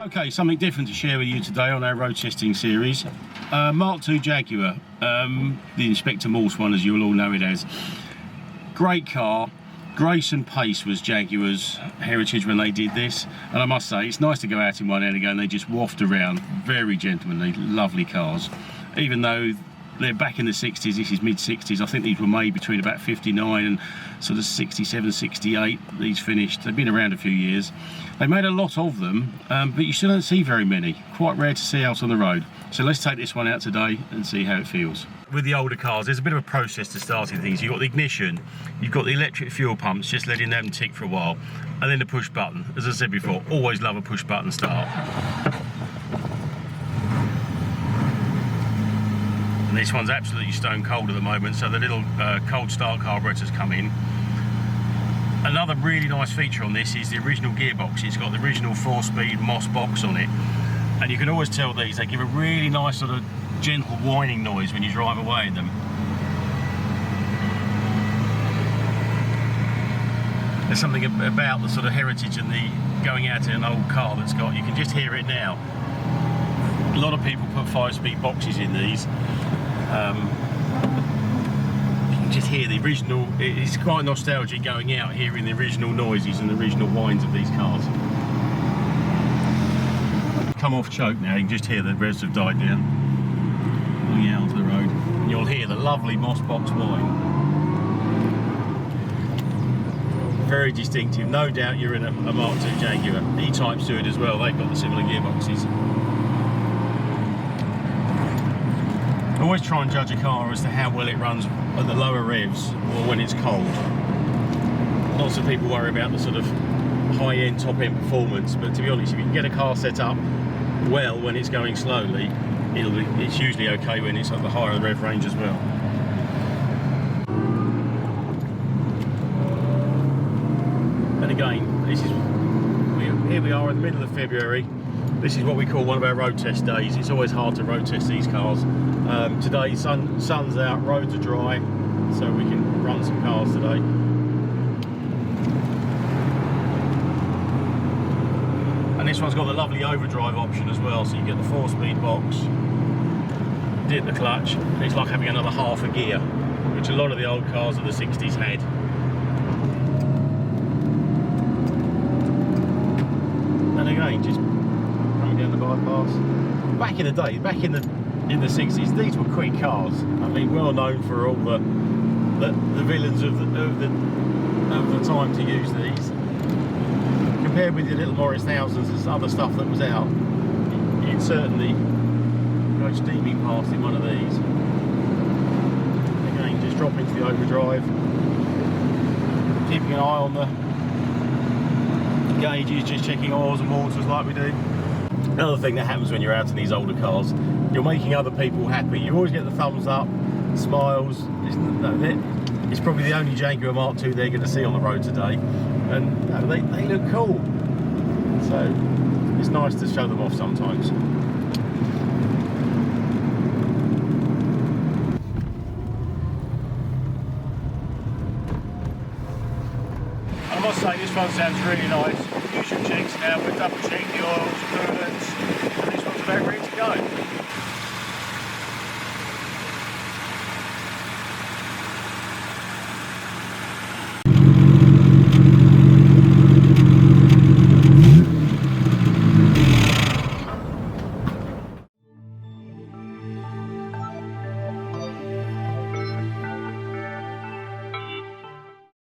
Okay, something different to share with you today on our road testing series. Mark II Jaguar, the Inspector Morse one, as you'll all know it as. Great car. Grace and pace was Jaguar's heritage when they did this, and I must say it's nice to go out in one and again. They just waft around, very gentlemanly, lovely cars. Even though they're back in the 60s, this is mid 60s. I think these were made between about 59 and sort of 67, 68. These finished. They've been around a few years. They made a lot of them, but you still don't see very many. Quite rare to see out on the road. So let's take this one out today and see how it feels. With the older cars, there's a bit of a process to starting things. You've got the ignition, you've got the electric fuel pumps, just letting them tick for a while, and then the push button. As I said before, always love a push button start. And this one's absolutely stone cold at the moment, so the little cold start carburetors come in. Another really nice feature on this is the original gearbox. It's got the original 4-speed Moss box on it, and you can always tell these, they give a really nice sort of gentle whining noise when you drive away in them. There's something about the sort of heritage and the going out in an old car that's got, you can just hear it now. A lot of people put 5-speed boxes in these. You can just hear the original, it's quite nostalgic going out, hearing the original noises and the original whines of these cars. Come off choke now, you can just hear the revs have died down. Going out onto the road, and you'll hear the lovely Moss box whine. Very distinctive, no doubt you're in a Mark II Jaguar. E-Types do it as well, they've got the similar gearboxes. I always try and judge a car as to how well it runs at the lower revs or when it's cold. Lots of people worry about the sort of high-end, top-end performance, but to be honest, if you can get a car set up well when it's going slowly, it's usually okay when it's at the higher rev range as well. And again, here we are in the middle of February. This is what we call one of our road test days. It's always hard to road test these cars. Today, sun's out, roads are dry, so we can run some cars today. And this one's got the lovely overdrive option as well, so you get the 4-speed box, dip the clutch, and it's like having another half a gear, which a lot of the old cars of the 60s had. And again, just coming down the bypass. Back in the day, back in the 60s, these were quick cars. I mean, well known for all the villains of the time to use these. Compared with your little Morris Thousands and other stuff that was out, you'd certainly go steaming past in one of these. Again, just drop into the overdrive, keeping an eye on the gauges, just checking oils and waters like we do. Another thing that happens when you're out in these older cars, you're making other people happy. You always get the thumbs up, smiles. It's probably the only Jaguar Mark II they're going to see on the road today, and they look cool. So it's nice to show them off sometimes. I must say this one sounds really nice. Use your checks now, but double check the oils, coolants, and this one's about ready to go.